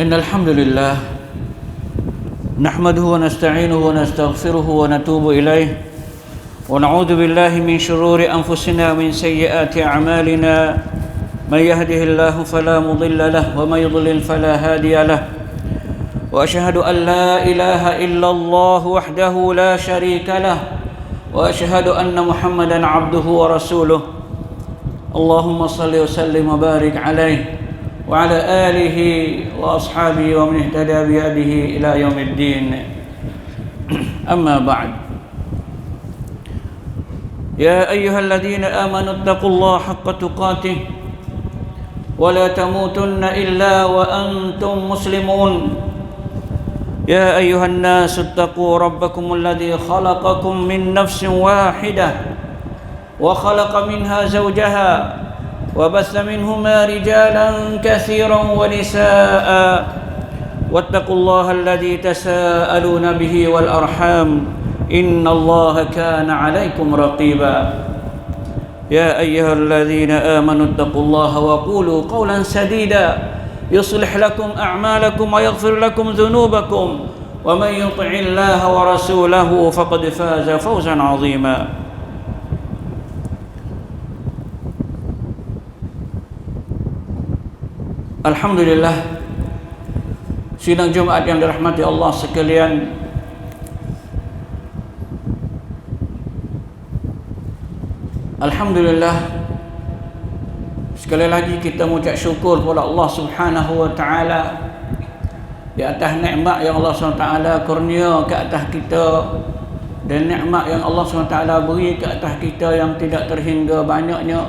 إن الحمد لله نحمده ونستعينه ونستغفره ونتوب إليه ونعوذ بالله من شرور أنفسنا ومن سيئات أعمالنا من يهده الله فلا مضل له ومن يضلل فلا هادي له وأشهد أن لا إله إلا الله وحده لا شريك له وأشهد أن محمدا عبده ورسوله اللهم صل وسلم وبارك عليه وعلى آله وأصحابه ومن اهتدى بهديه إلى يوم الدين أما بعد يا أيها الذين آمنوا اتقوا الله حق تقاته ولا تموتن إلا وأنتم مسلمون يا أيها الناس اتقوا ربكم الذي خلقكم من نفس واحدة وخلق منها زوجها وبث منهما رجالا كثيرا ونساء واتقوا الله الذي تساءلون به والأرحام إن الله كان عليكم رقيبا يا أيها الذين آمنوا اتقوا الله وقولوا قولا سديدا يصلح لكم أعمالكم ويغفر لكم ذنوبكم ومن يطع الله ورسوله فقد فاز فوزا عظيما. Alhamdulillah, sidang Jumaat yang dirahmati Allah sekalian, alhamdulillah, sekali lagi kita mengucap syukur kepada Allah Subhanahu wa taala di atas nikmat yang Allah Subhanahu wa taala kurnia ke atas kita dan nikmat yang Allah Subhanahu wa taala beri ke atas kita yang tidak terhingga banyaknya.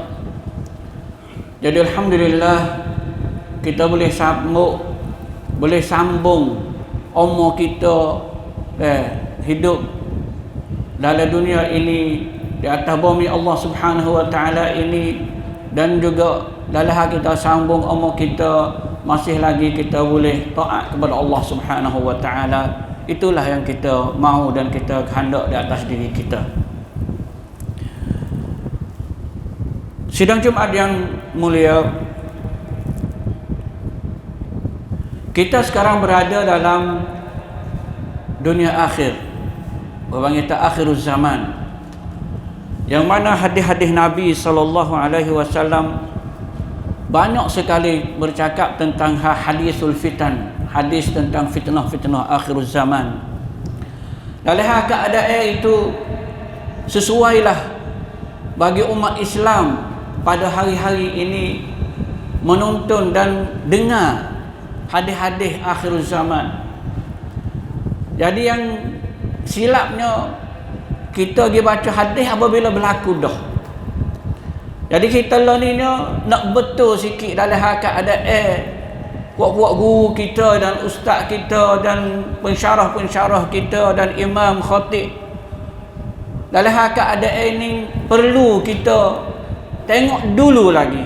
Jadi alhamdulillah kita boleh sambung umur kita hidup dalam dunia ini di atas bumi Allah Subhanahu wa taala ini, dan juga dalam kita sambung umur kita masih lagi kita boleh taat kepada Allah Subhanahu wa taala. Itulah yang kita mahu dan kita kehendak di atas diri kita. Sidang Jumaat yang mulia, kita sekarang berada dalam dunia akhir, orang kata akhiruz zaman, yang mana hadis-hadis Nabi SAW banyak sekali bercakap tentang hadisul fitan, hadis tentang fitnah-fitnah akhiruz zaman. Dalam keadaan itu sesuailah bagi umat Islam pada hari-hari ini menonton dan dengar hadis-hadis akhir zaman. Jadi yang silapnya kita pergi baca hadis apabila berlaku dah. Jadi kita lah ni nak betul sikit dalam keadaan puak-puak guru kita dan ustaz kita dan pensyarah-pensyarah kita dan imam khatib. Dalam keadaan ini perlu kita tengok dulu lagi.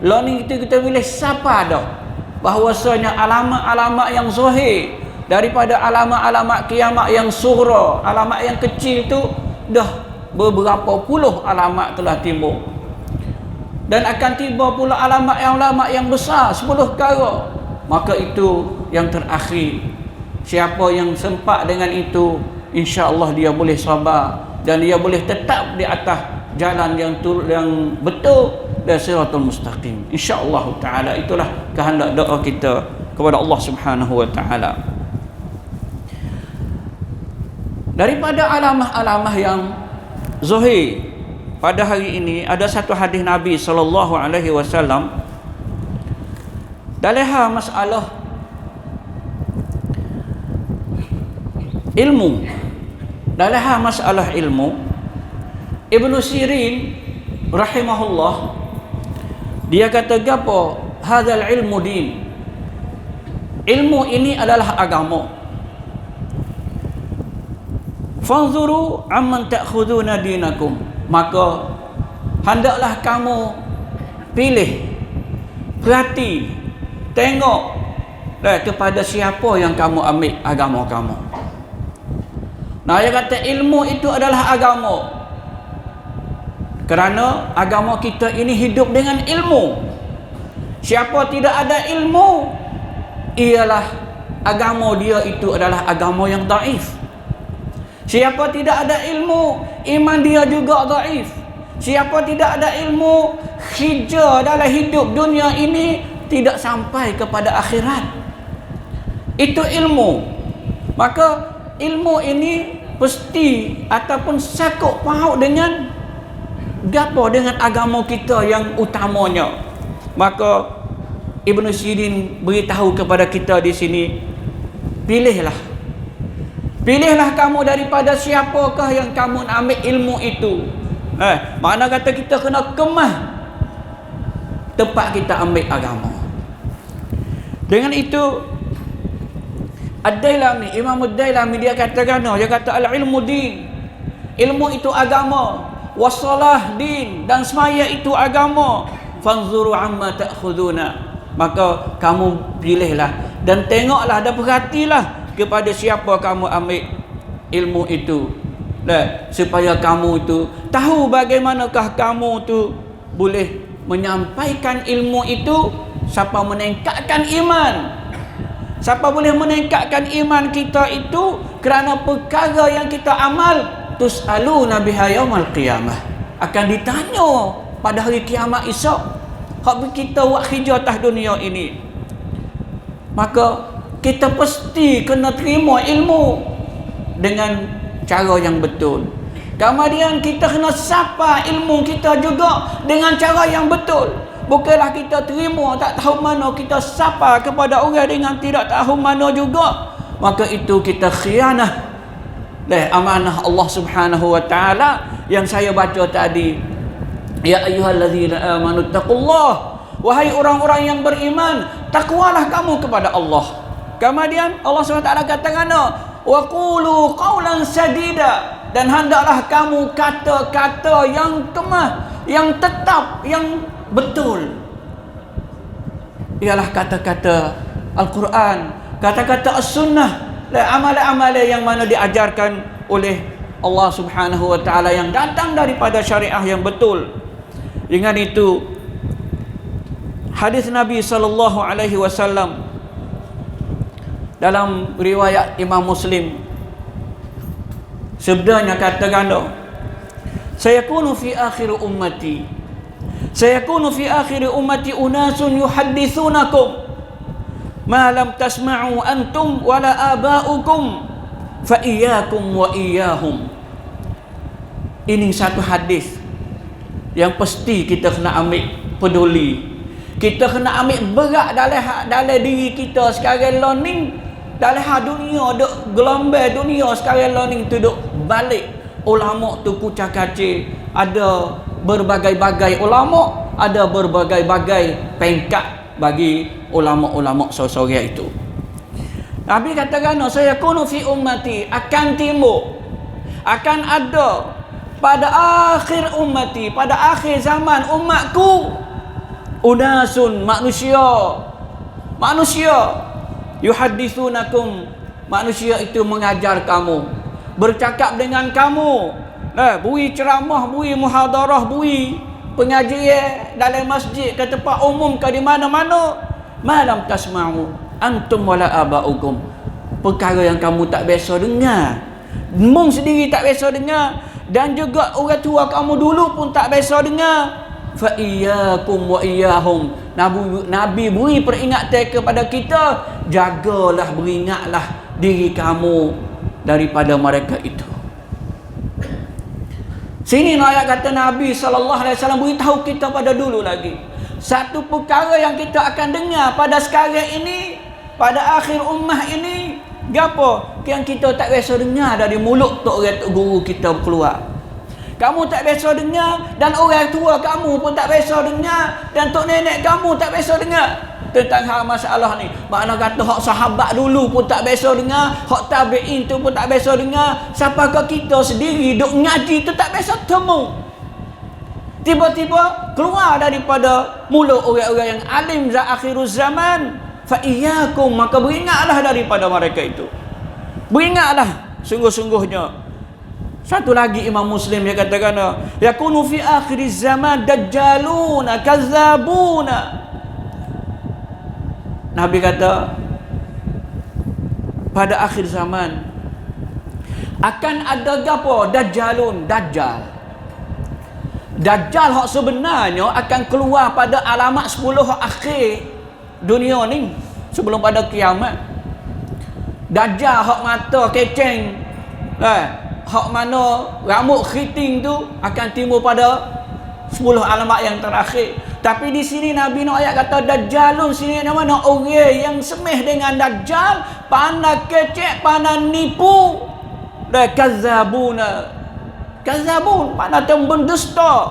Lah ni kita boleh siapa dah bahwasanya alamat-alamat yang zahir daripada alamat-alamat kiamat yang sughra, alamat yang kecil tu dah beberapa puluh alamat telah timbul, dan akan tiba pula alamat yang besar 10 perkara. Maka itu yang terakhir, siapa yang sempat dengan itu, insya-Allah dia boleh sabar dan dia boleh tetap di atas jalan yang betul dan siratul mustaqim, insya-Allah taala. Itulah kehendak doa kita kepada Allah Subhanahu wa taala. Daripada alamah-alamah yang zahir pada hari ini, ada satu hadis Nabi sallallahu alaihi wasallam dalam masalah ilmu. Dalam masalah ilmu, Ibnu Sirin rahimahullah, dia kata gapo, hadzal ilmu din, ilmu ini adalah agama. Fanzuru amman ta'khuduna dinakum, maka hendaklah kamu pilih, perhati, tengok kepada siapa yang kamu ambil agama kamu. Nah, dia kata ilmu itu adalah agama, kerana agama kita ini hidup dengan ilmu. Siapa tidak ada ilmu, ialah agama dia itu adalah agama yang daif. Siapa tidak ada ilmu, iman dia juga daif. Siapa tidak ada ilmu, hijrah dalam hidup dunia ini tidak sampai kepada akhirat. Itu ilmu. Maka ilmu ini pasti ataupun sakut paut dengan gapo, dengan agama kita yang utamanya. Maka Ibnu Sirin beritahu kepada kita di sini, pilihlah kamu daripada siapakah yang kamu ambil ilmu itu. Makna kata kita kena kemah tempat kita ambil agama. Dengan itu Ad-Dailami, Imam Ad-Dailami dia katakan, dia kata al-ilmu din, ilmu itu agama, wassalah din, dan semaya itu agama, fanzuru amma ta'khuduna, maka kamu pilihlah dan tengoklah dan perhatilah kepada siapa kamu ambil ilmu itu, supaya kamu itu tahu bagaimanakah kamu itu boleh menyampaikan ilmu itu. Siapa meningkatkan iman, siapa boleh meningkatkan iman kita itu kerana perkara yang kita amal, tus'aluna biha yaumal qiyamah, akan ditanya pada hari kiamat esok. Hak kita buat hijrah atas dunia ini, maka kita pasti kena terima ilmu dengan cara yang betul. Kemudian kita kena sapa ilmu kita juga dengan cara yang betul. Bukanlah kita terima tak tahu mana, kita sapa kepada orang dengan tidak tahu mana juga, maka itu kita khianah amanah Allah Subhanahu wa taala yang saya baca tadi. Ya ayyuhallazina amanu taqullah, wahai orang-orang yang beriman, takwalah kamu kepada Allah. Kemudian Allah SWT katakan, wa qulu qawlan sadida, dan hendaklah kamu kata-kata yang kemah, yang tetap, yang betul. Ialah kata-kata Al-Quran, kata-kata As-Sunnah, amalan-amalan yang mana diajarkan oleh Allah Subhanahu wa taala, yang datang daripada syariah yang betul. Dengan itu hadis Nabi sallallahu alaihi wasallam dalam riwayat Imam Muslim, sabdanya katakan, sayakunu fi akhir ummati unasun yuhaddithunakum ma lam tasma'u antum wala aba'ukum fa iyyakum wa iyyahum. Ini satu hadis yang pasti kita kena ambil peduli, kita kena ambil berat dalam diri kita sekarang ni. Dalam dunia duk gelombang dunia sekarang ni tu duk balik ulama tu kucak-kacir. Ada berbagai-bagai ulama, ada berbagai-bagai pengkat bagi ulama-ulama seorang itu. Nabi katakan, saya kunu fi ummati, akan timbul, akan ada pada akhir ummati, pada akhir zaman umatku, unasun, manusia yuhaddithunakum, manusia itu mengajar kamu, bercakap dengan kamu, bui ceramah, bui muhadarah, bui pengajian dalam masjid, ke tempat umum, ke di mana-mana, malam tasma'u antum wala aba'ukum, perkara yang kamu tak biasa dengar, mung sendiri tak biasa dengar, dan juga orang tua kamu dulu pun tak biasa dengar. Fa iyyakum wa iyyahum, Nabi beri peringatan kepada kita, jagalah, beringatlah diri kamu daripada mereka itu. Sini ayat kata Nabi SAW beritahu kita pada dulu lagi, satu perkara yang kita akan dengar pada sekarang ini, pada akhir ummah ini, gapo yang kita tak biasa dengar dari mulut tok orang tok guru kita keluar. Kamu tak biasa dengar, dan orang tua kamu pun tak biasa dengar, dan tok nenek kamu tak biasa dengar tentang hal masalah ni. Makna kata hak sahabat dulu pun tak biasa dengar, hak tabi'in tu pun tak biasa dengar, siapakah kita sendiri duk ngaji tu tak biasa temu. Tiba-tiba keluar daripada mulut orang-orang yang alim za akhiruz zaman, fa iyyakum, maka beringatlah daripada mereka itu. Beringatlah sungguh-sungguhnya. Satu lagi Imam Muslim dia katakan, yakunu fi akhiriz zaman dajjaluna kazzabuna. Nabi kata pada akhir zaman akan ada gapo? Dajjal hak sebenarnya akan keluar pada alamat 10 hak akhir dunia ni, sebelum pada kiamat. Dajjal hak mata keceng, hak mana rambut keriting tu akan timbul pada 10 alamat yang terakhir. Tapi di sini Nabi nak ayat kata Dajjalun, sini nama mana orang yang semeh dengan Dajjal, pandai kecek, pandai nipu, dan kazabun, mana berdusta.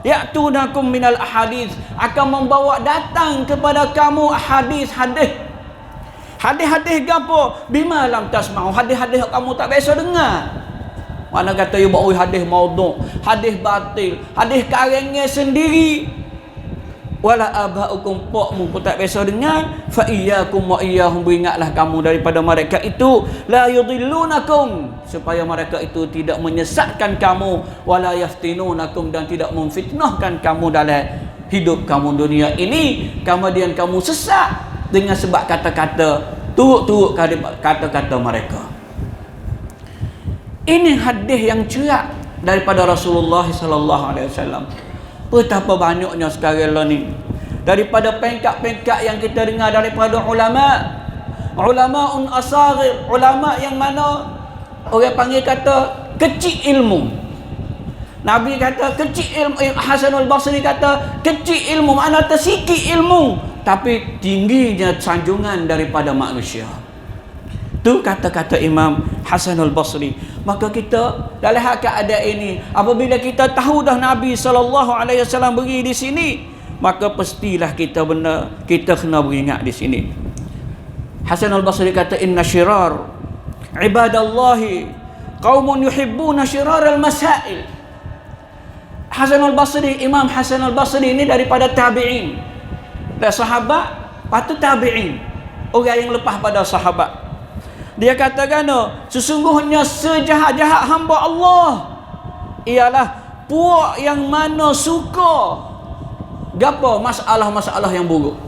Ya'tunakum minal ahadits, akan membawa datang kepada kamu hadis. Hadis gapo? Bima lam tasma'u, hadis kamu tak biasa dengar. Mana kata you bawa hadis maudhu', hadis batil, hadis karengnya sendiri. Wala aba'ukum, pokmu pun tak biasa dengar. Fa iyyakum wa iyyahum, beringatlah kamu daripada mereka itu. La yudillunakum, supaya mereka itu tidak menyesatkan kamu. Wala yaftinunakum, dan tidak memfitnahkan kamu dalam hidup kamu dunia ini. Kemudian kamu sesat dengan sebab kata-kata, turut-turut kata-kata mereka. Ini hadis yang cerak daripada Rasulullah sallallahu alaihi wasallam. Betapa banyaknya sekarang lah ni, daripada pengkat-pengkat yang kita dengar daripada ulama asagir, ulama yang mana orang panggil kata kecil ilmu. Nabi kata kecil ilmu, Hasanul Basri kata kecil ilmu, mana tersikit ilmu tapi tingginya sanjungan daripada manusia. Itu kata-kata Imam Hasanul Basri. Maka kita dalam keadaan ini, apabila kita tahu dah Nabi SAW beri di sini, maka pastilah kita kena beringat di sini. Hasanul Basri kata inna syirar ibadallahi qaumun yuhibbuna syirar al-masail. Hasanul Basri, Imam Hasanul Basri ini daripada tabi'in, dan sahabat patut tabi'in, orang yang lepas pada sahabat. Dia katakan, sesungguhnya sejahat-jahat hamba Allah ialah puak yang mana suka gapo? Masalah-masalah yang buruk,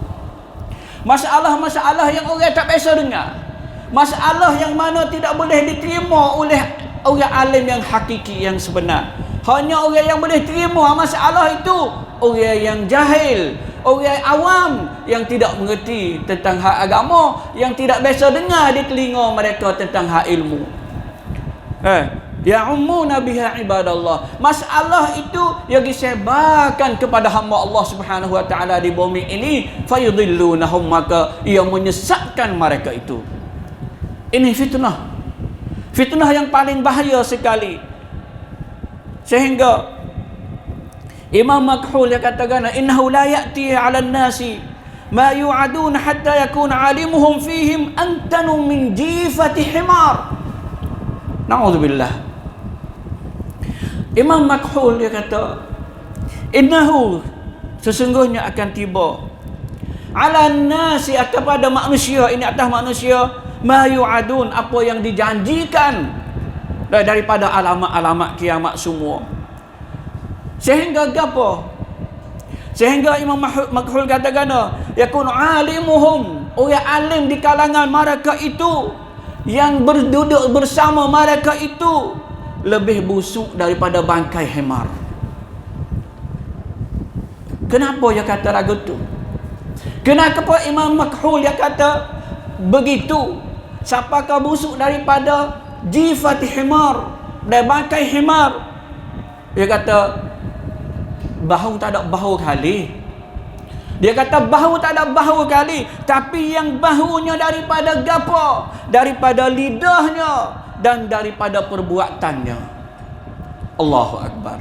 masalah-masalah yang orang tak biasa dengar, masalah yang mana tidak boleh diterima oleh orang alim yang hakiki, yang sebenar. Hanya orang yang boleh terima masalah itu orang yang jahil, orang awam yang tidak mengerti tentang hak agama, yang tidak biasa dengar di telinga mereka tentang hak ilmu. Ya'ummuna biha ibadallah. Masalah itu yang disebarkan kepada hamba Allah Subhanahu wa taala di bumi ini, fayudillunahum, maka ia menyesatkan mereka itu. Ini fitnah. Fitnah yang paling bahaya sekali. Sehingga Imam Makhul dia katakan, innahu la ya'ti 'alan nasi ma yu'adun hatta yakuna 'alimuhum fihim antanu min jifati himar. Na'udzubillah. Imam Makhul dia kata, innahu, sesungguhnya akan tiba 'alan nasi, kepada manusia, ini atas manusia, ma yu'adun, apa yang dijanjikan daripada alamat-alamat kiamat semua. Sehingga gapo? Sehingga Imam Makhul katakan, yakun alimuhum, orang alim di kalangan mereka itu, yang berduduk bersama mereka itu, lebih busuk daripada bangkai himar. Kenapa dia kata ragu tu? Kenapa Imam Makhul dia kata begitu? Siapakah busuk daripada jifati himar, dan bangkai himar? Dia kata bahu tak ada bahu kali. Dia kata bahu tak ada bahu kali, tapi yang bahunya daripada gapo? Daripada lidahnya dan daripada perbuatannya. Allahu Akbar.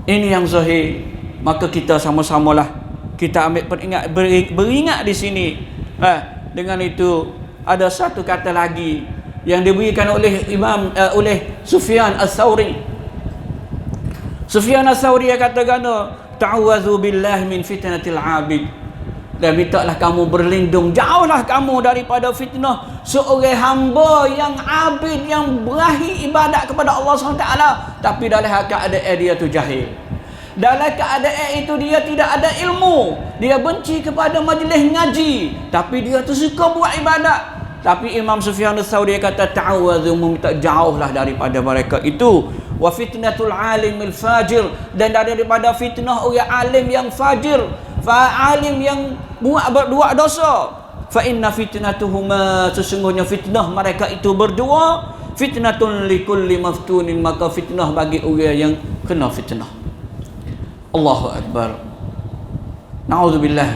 Ini yang zahir. Maka kita sama-samalah kita ambil beringat di sini. Dengan itu ada satu kata lagi yang diberikan oleh oleh Sufyan Ats-Tsauri. Sufyan Ats-Tsauri katakan, ta'awwazu billahi min fitnatil 'abid. Dan mintalah kamu berlindung, jauhlah kamu daripada fitnah seorang hamba yang abid, yang berakhir ibadat kepada Allah SWT, tapi dalam keadaan dia tu jahil. Dalam keadaan itu dia tidak ada ilmu, dia benci kepada majlis ngaji, tapi dia tu suka buat ibadat. Tapi Imam Sufyan Ats-Tsauri kata ta'awadzu, meminta jauhlah daripada mereka itu. Wa fitnatul alimil fajir, dan daripada fitnah orang alim yang fajir, alim yang buat dosa. Fa inna fitnatuhuma, sesungguhnya fitnah mereka itu berdua, fitnatun likulli maftunin, maka fitnah bagi orang yang kena fitnah. Allahu Akbar. Na'udzubillah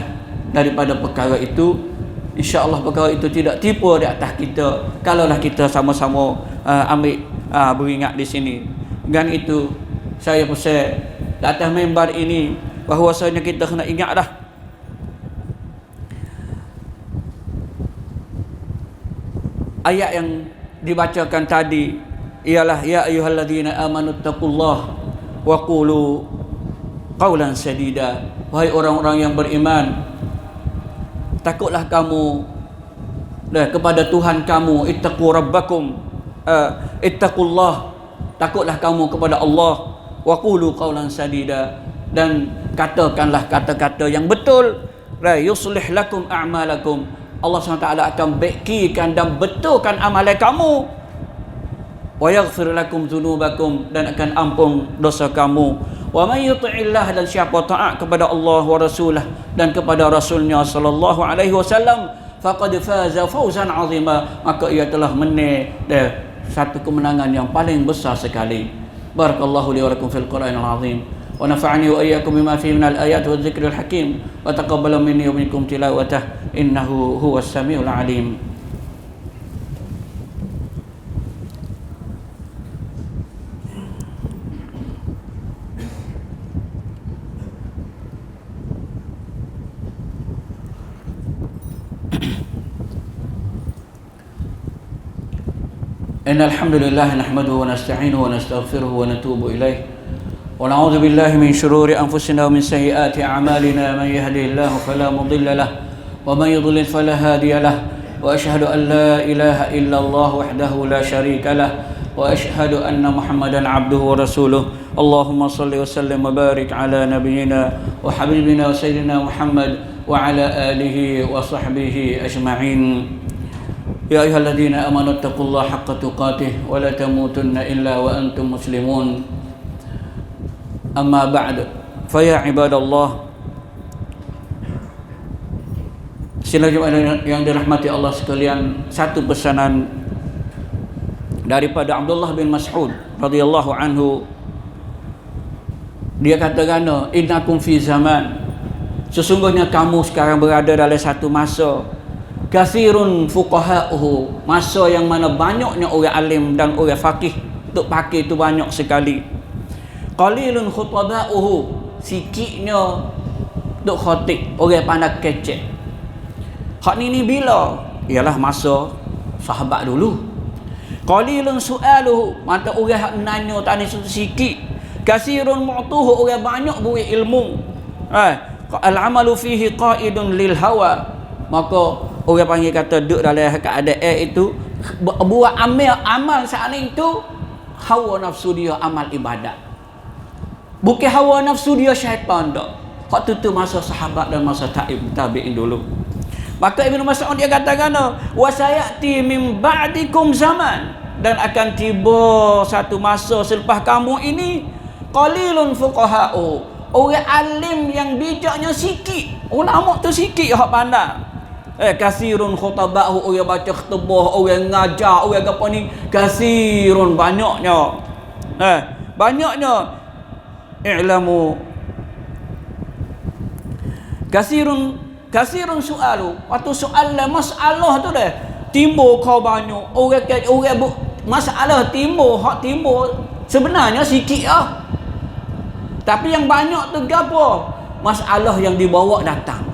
daripada perkara itu. InsyaAllah perkara itu tidak tipu di atas kita kalaulah kita sama-sama beringat di sini. Dan itu saya pesan di atas mimbar ini, bahawasanya kita kena ingatlah ayat yang dibacakan tadi, ialah ya ayyuhalladzina amanu taqullah wa qulu qawlan sadida. Wahai orang-orang yang beriman, takutlah kamu kepada Tuhan kamu. Ittaqu rabbakum, ittaqullah, takutlah kamu kepada Allah. Wa qulu qawlan sadida, dan katakanlah kata-kata yang betul. Yuslih lakum a'malakum, Allah SWT akan baikkan dan betulkan amalan kamu. Wa yaghfir lakum dzunubakum, dan akan ampun dosa kamu. Wa may yuti'illah, dan siapa taat kepada Allah wa rasulah, dan kepada rasulnya sallallahu alaihi wasallam, faqad faza fawzan 'azima, maka ia telah menang satu kemenangan yang paling besar sekali. Barakallahu li wa lakum fil Qur'anil 'azim, wa nafa'ani wa iyyakum bima fihi minal ayati wadh dhikril hakim, wa taqabbala minni wa minkum tilawatahu innahu huwas samiul 'alim. إن الحمد لله نحمده ونستعينه ونستغفره ونتوب إليه ونعوذ بالله من شرور أنفسنا ومن سيئات أعمالنا. من يهده الله فلا مضل له ومن يضلل فلا هادي له وأشهد أن لا إله إلا الله وحده لا شريك له وأشهد أن محمدا عبده ورسوله. اللهم صل وسلم وبارك على نبينا وحبيبنا وسيدنا محمد وعلى آله وصحبه أجمعين. يا أيها الذين آمنوا اتقوا الله حق تقاته ولا تموتن إلا وأنتم مسلمون. أما بعد فيا عباد الله, sila jemaah yang dirahmati Allah sekalian, satu pesanan daripada Abdullah bin Mas'ud radhiyallahu anhu. Dia katakan, innakum fi zaman, sesungguhnya kamu sekarang berada dalam satu masa, kathirun fuqaha'uhu, masa yang mana banyaknya orang alim dan orang faqih untuk pakai itu banyak sekali. Qalilun khutaba'uhu, sikitnya untuk khatib, orang pandai kecek. Hak ni bila? Ialah masa sahabat dulu. Qalilun su'aluhu, mata orang hak nanya tanya sikit. Kathirun mu'tuhu, orang banyak beri ilmu. Al-amalu fihi qa'idun lil hawa, maka orang panggil kata duduk dalam keadaan itu buat amal saat itu hawa nafsu dia amal ibadat, bukan hawa nafsu dia syaitan dah. Hak tu masa sahabat dan masa tabi'in dulu. Maka Ibnu Mas'ud dia katakan, wa sayati min ba'dikum zaman, dan akan tiba satu masa selepas kamu ini, qalilun fuqaha'u, orang alim yang bijaknya sikit, ulama tu sikit hak pandai. Kasirun khutaba'u, orang baca khutbah, orang ngajar, orang apa ni, kasirun banyaknya. Banyaknya. I'lamu kasirun soalu, waktu soalan masalah tu dah timbul kau banyak orang masalah timbul, hak timbul sebenarnya sikit lah, tapi yang banyak tu gapo? Masalah yang dibawa datang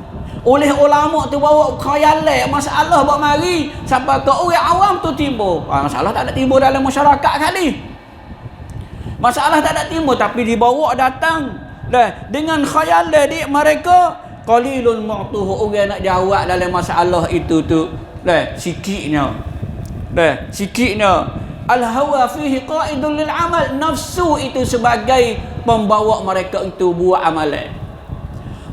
oleh ulama tu, bawa khayalan masalah buat mari sampai ke orang awam tu timbul. Masalah tak ada timbul dalam masyarakat kali, masalah tak ada timbul, tapi dibawa datang dengan khayalan di mereka. Qalilun mu'tuhu, orang nak jawab dalam masalah itu tu sikitnya. Al-hawa fihi qa'idun lil amal, nafsu itu sebagai pembawa mereka itu buat amalan.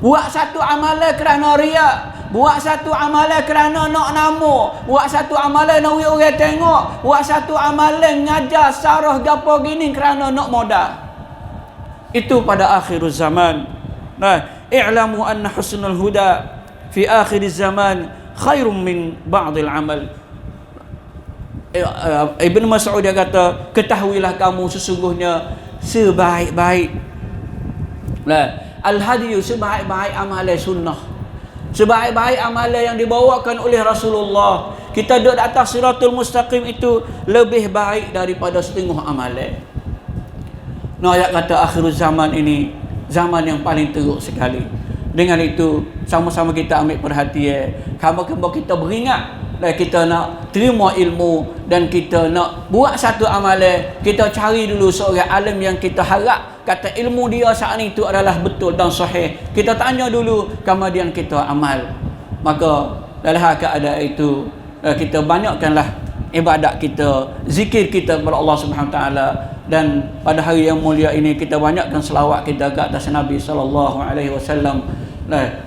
Buat satu amalan kerana riak, buat satu amalan kerana nak nama, buat satu amalan nak orang tengok, buat satu amalan ngajar sarah gapo gini kerana nak modal. Itu pada akhir zaman. Nah, i'lamu anna husnul huda fi akhir zaman khairum min ba'dil amal. Ibn Mas'ud dia kata, ketahuilah kamu sesungguhnya sebaik-baik al-hadiyu, sebaik-baik amalan sunnah, sebaik-baik amalan yang dibawakan oleh Rasulullah, kita duduk di atas siratul mustaqim, itu lebih baik daripada setengah amalan. Nah, ayat kata akhir zaman ini zaman yang paling teruk sekali. Dengan itu sama-sama kita ambil perhatian, kamu kita beringat dan kita nak terima ilmu dan kita nak buat satu amalan, kita cari dulu seorang alim yang kita harap kata ilmu dia saat itu adalah betul dan sahih. Kita tanya dulu, kemudian kita amal. Maka dalam keadaan itu kita banyakkanlah ibadat kita, zikir kita kepada Allah Subhanahu taala, dan pada hari yang mulia ini kita banyakkan selawat kita ke atas Nabi sallallahu alaihi wasallam.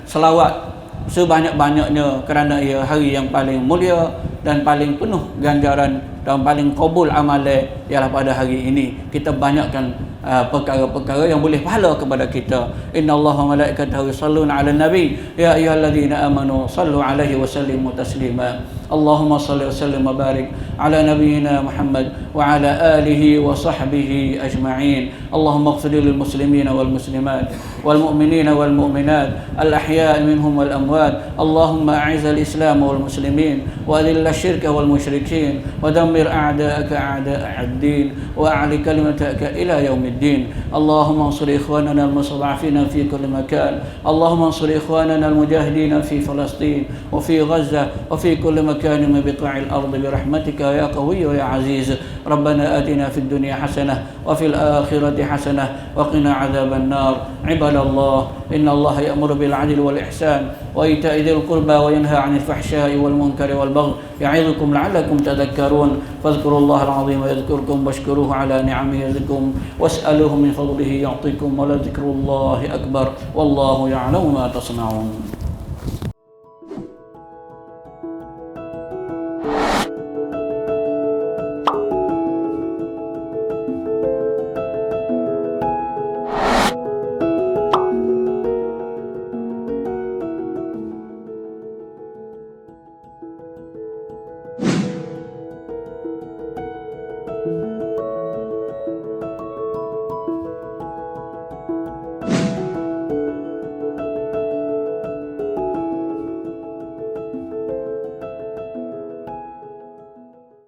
Selawat sebanyak-banyaknya kerana ia hari yang paling mulia dan paling penuh ganjaran dan paling kabul amalan ialah pada hari ini. Kita banyakkan perkara-perkara yang boleh pahala kepada kita. Innallaha wa malaikatahu yusalluna 'alan nabi ya ayyuhalladzina amanu sallu 'alaihi wa sallimu taslima. Allahumma salli wa sallim wa barik ala nabiyyina Muhammad wa ala alihi wa sahbihi ajma'in. Allahumma ighfir lil muslimina wal muslimat wal mu'minina wal mu'minat al ahya'i minhum wal amwat. Allahumma a'iz al islam wal muslimin wa adhill asyirka wal musyrikin wa dammir a'da'aka a'da'a ad-din wa a'li kalimataka ila yaumiddin. Allahumma ansur ikhwanana al mustad'afina fi kulli makan. Allahumma ansur ikhwanana al mujahidin fi Palestin wa fi Gaza wa fi kulli makan من بقاع الأرض برحمتك يا قوي يا عزيز. ربنا آتنا في الدنيا حسنة وفي الآخرة حسنة وقنا عذاب النار. عباد الله، إن الله يأمر بالعدل والإحسان وإيتاء ذي القربى وينهى عن الفحشاء والمنكر والبغي يعظكم لعلكم تذكرون. فاذكروا الله العظيم يذكركم واشكروه على نعمه يزدكم واسألوه من فضله يعطيكم ولذكر الله أكبر والله يعلم ما تصنعون.